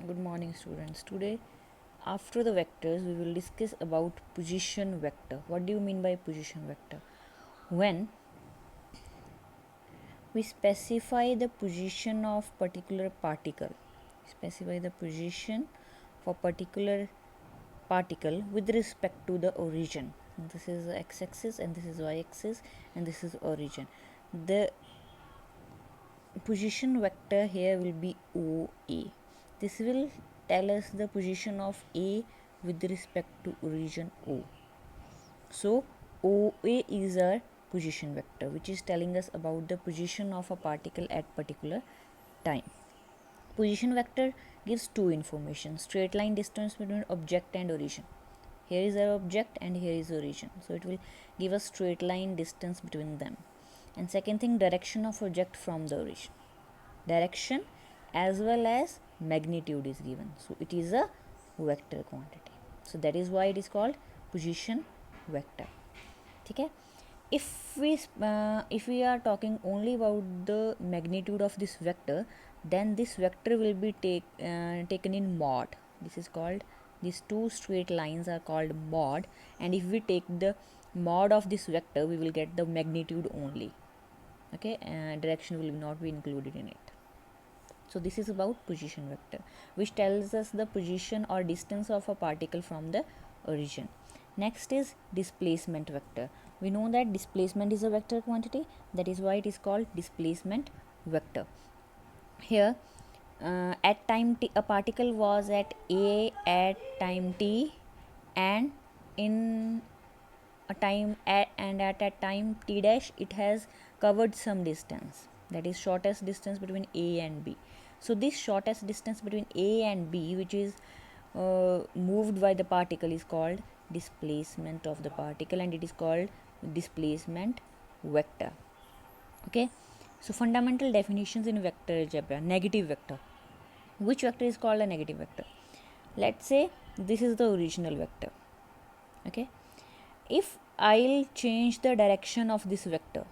Good morning, students. Today, after the vectors, we will discuss about position vector. What do you mean by position vector? When we specify the position of particular particle, specify the position for particular particle with respect to the origin. This is the x-axis and this is y-axis and this is origin. The position vector here will be OA. This will tell us the position of A with respect to origin O. So OA is our position vector, which is telling us about the position of a particle at particular time. Position vector gives two information: straight line distance between object and origin. Here is our object and here is origin, so it will give us straight line distance between them. And second thing, direction of object from the origin. Direction as well as magnitude is given, so it is a vector quantity. So that is why it is called position vector. Okay, if we are talking only about the magnitude of this vector, then this vector will be taken in mod. This is called, these two straight lines are called mod, and if we take the mod of this vector, we will get the magnitude only. Okay, direction will not be included in it. So this is about position vector, which tells us the position or distance of a particle from the origin. Next is displacement vector. We know that displacement is a vector quantity, that is why it is called displacement vector. Here at time t, a particle was at A at time t, and in a time at a time t dash it has covered some distance, that is shortest distance between A and B. So this shortest distance between A and B, which is moved by the particle, is called displacement of the particle, and it is called displacement vector. Okay, so fundamental definitions in vector algebra. Negative vector. Which vector is called a negative vector? Let's say this is the original vector. Okay, if I'll change the direction of this vector,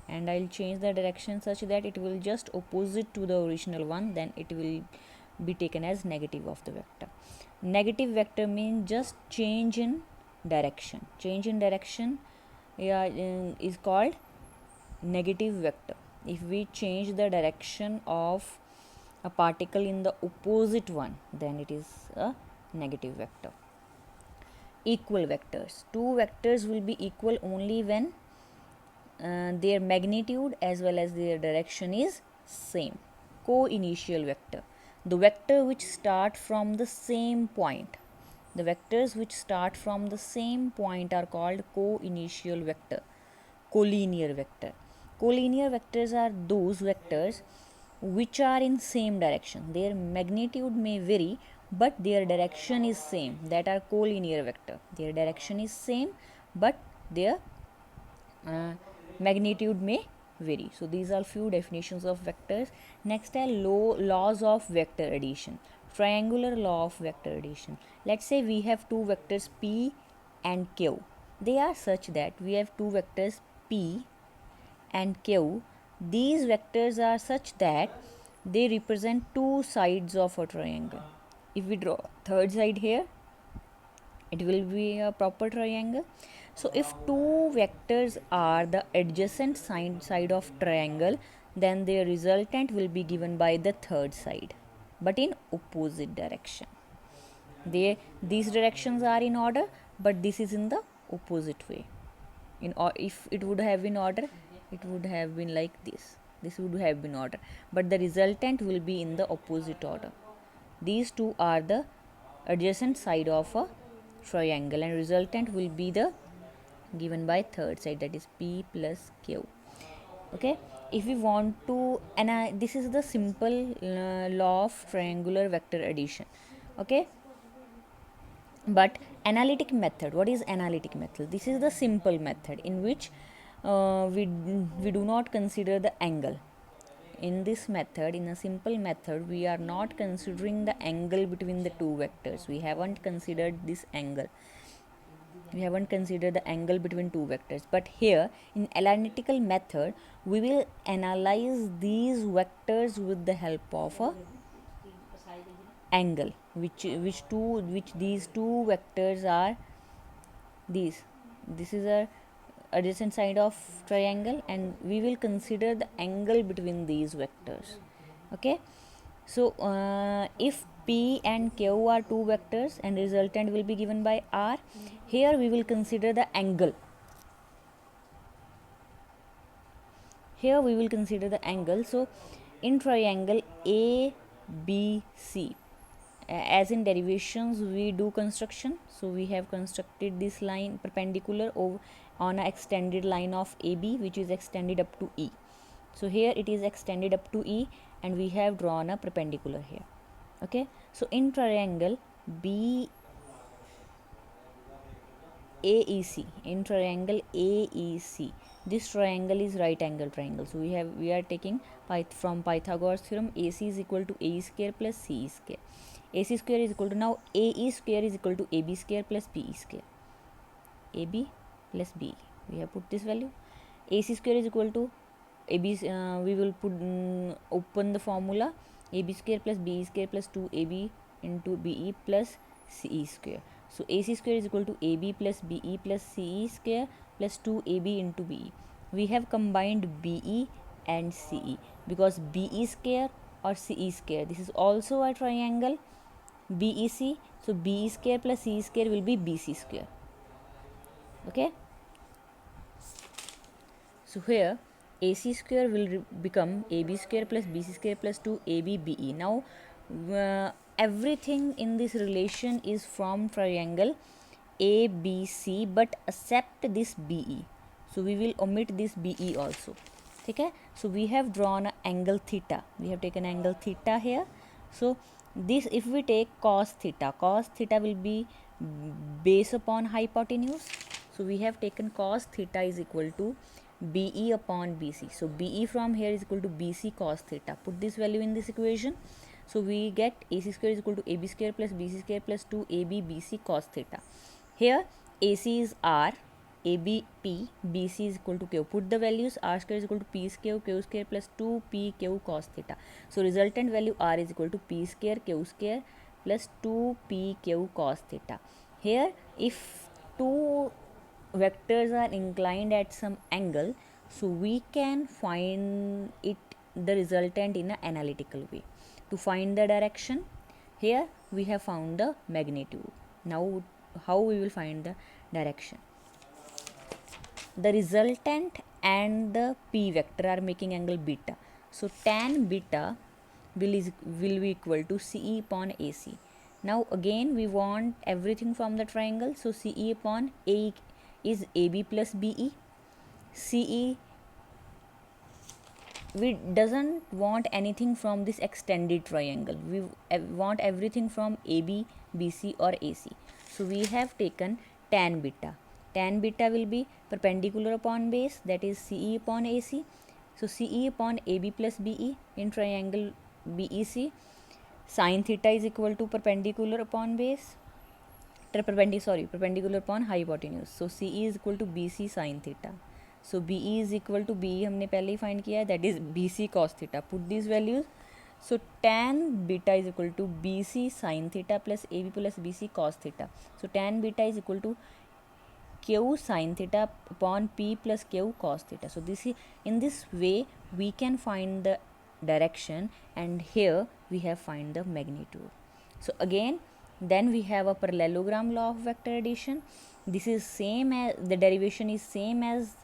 and I'll change the direction such that it will just opposite to the original one, then it will be taken as negative of the vector. Negative vector means just change in direction. Change in direction is called negative vector. If we change the direction of a particle in the opposite one, then it is a negative vector. Equal vectors. Two vectors will be equal only when their magnitude as well as their direction is same. Co-initial vector. The vector which start from the same point. The vectors which start from the same point are called co-initial vector. Collinear vector. Collinear vectors are those vectors which are in same direction. Their magnitude may vary, but their direction is same. That are collinear vector. Their direction is same, but their magnitude may vary. So these are few definitions of vectors. Next are laws of vector addition. Triangular law of vector addition. Let's say we have two vectors p and q. They are such that we have two vectors p and q. These vectors are such that they represent two sides of a triangle. If we draw third side here, it will be a proper triangle. So if two vectors are the adjacent side of triangle, then their resultant will be given by the third side, but in opposite direction. These directions are in order, but this is in the opposite way. If it would have been order, it would have been like this. This would have been order, but the resultant will be in the opposite order. These two are the adjacent side of a triangle, and resultant will be the given by third side, that is p plus q. Okay, if we want to, and this is the simple law of triangular vector addition. Okay, but analytic method, what is analytic method? This is the simple method in which we do not consider the angle. In this method, in a simple method, we are not considering the angle between the two vectors. We haven't considered this angle. We haven't considered the angle between two vectors. But here in analytical method, we will analyze these vectors with the help of a angle, which these two vectors are these. This is a adjacent side of triangle, and we will consider the angle between these vectors. Okay, so if P and Q are two vectors and resultant will be given by R, here we will consider the angle. Here we will consider the angle. So in triangle ABC, as in derivations we do construction, so we have constructed this line perpendicular over on an extended line of AB, which is extended up to E. So here it is extended up to E, and we have drawn a perpendicular here. Okay, so in triangle B AEC, in triangle AEC, this triangle is right angle triangle. So we are taking from Pythagoras theorem, AC is equal to AE square plus CE square. AC square is equal to, now AE square is equal to AB square plus BE square. AB plus BE, we have put this value. AC square is equal to AB, we will put open the formula, AB square plus BE square plus 2AB into BE plus CE square. So AC square is equal to AB plus BE plus CE square plus 2AB into BE. We have combined BE and CE because BE square or CE square, this is also a triangle BEC. So BE square plus CE square will be BC square. Okay, so here AC square will become AB square plus BC square plus 2AB BE. Now everything in this relation is from triangle ABC, but except this BE. So we will omit this BE also. Okay, so we have drawn an angle theta. We have taken angle theta here. So this, if we take cos theta will be base upon hypotenuse. So we have taken cos theta is equal to BE upon BC. So BE from here is equal to BC cos theta. Put this value in this equation. So we get AC square is equal to AB square plus BC square plus 2AB BC cos theta. Here AC is R, AB P, BC is equal to Q. Put the values, R square is equal to P square, Q square plus 2PQ cos theta. So resultant value R is equal to P square Q square plus 2PQ cos theta. Here if two vectors are inclined at some angle, so we can find it, the resultant, in an analytical way. To find the direction, here we have found the magnitude. Now how we will find the direction? The resultant and the P vector are making angle beta. So tan beta will be equal to CE upon AC. Now again we want everything from the triangle. So CE upon A is AB plus BE. CE, we doesn't want anything from this extended triangle. We want everything from AB, BC or AC. So we have taken tan beta. Tan beta will be perpendicular upon base, that is CE upon AC. So CE upon AB plus BE in triangle BEC. Sin theta is equal to perpendicular upon base, perpendicular upon hypotenuse. So CE is equal to BC sin theta. So BE is equal to BE हमने पहले ही find किया है, that is BC cos theta. Put these values. So tan beta is equal to BC sin theta plus AB plus BC cos theta. So tan beta is equal to Q sin theta upon P plus Q cos theta. So this is, in this way we can find the direction, and here we have find the magnitude. So again, then we have a parallelogram law of vector addition. This is same as, the derivation is same as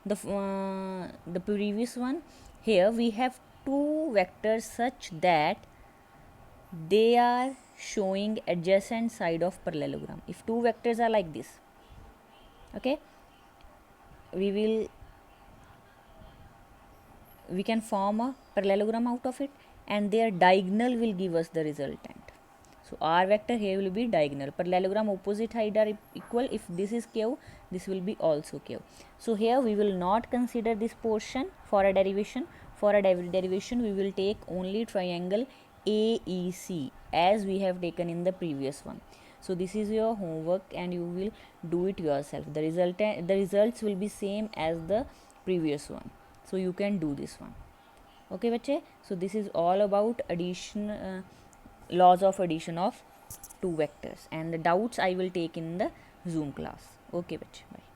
the previous one. Here we have two vectors such that they are showing adjacent side of parallelogram. If two vectors are like this, okay, we can form a parallelogram out of it, and their diagonal will give us the resultant. So R vector here will be diagonal. Parallelogram opposite side are equal. If this is Q, this will be also Q. So here we will not consider this portion for a derivation. For a derivation we will take only triangle AEC as we have taken in the previous one. So this is your homework and you will do it yourself. The results will be same as the previous one. So you can do this one. Okay बच्चे, so this is all about addition laws of addition of two vectors, and the doubts I will take in the Zoom class. Okay, bye.